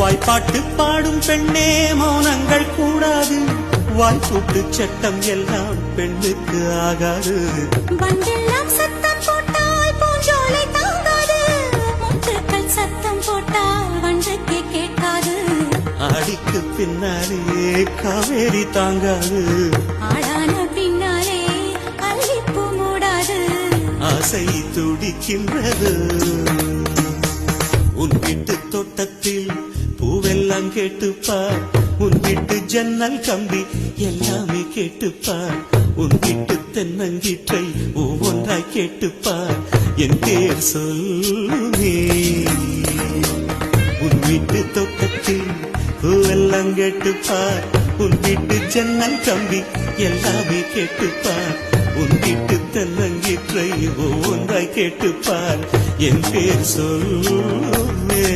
வாய்ப்பாட்டு பாடும் பெண்ணே மௌனங்கள் கூடாது, வாய்ப்பூட்டு சட்டம் எல்லாம் பெண்ணுக்கு ஆகாது. வண்டெல்லாம் சத்தம் போட்டால் பூஞ்சோலை தாங்காது, முத்துக்கள் சத்தம் போட்டால் வண்டுக்கே கேட்காது. ஆடிக்கு பின்னாலே காவேரி தாங்காது, ஆடான பின்னாலே அல்லிப்பூ மூடாது. ஆசை துடிக்கின்றது. உன் வீட்டு தோட்டத்தில் பூவெல்லாம் கேட்டுப்பார், உன் வீட்டு ஜன்னல் கம்பி எல்லாமே கேட்டுப்பார், உன் வீட்டு தென்னங்கீற்றை ஒவ்வொன்றாய் கேட்டுப்பார், என் பேர் சொல்லுமே. உன் வீட்டு தோட்டத்தில் பூவெல்லாம் கேட்டுப்பார், உன் வீட்டு ஜன்னல் கம்பி எல்லாமே கேட்டுப்பார், உன் வீட்டு தென்னங்கீற்றை ஒவ்வொன்றாய் கேட்டுப்பார், என் பேர் சொல்லுமே.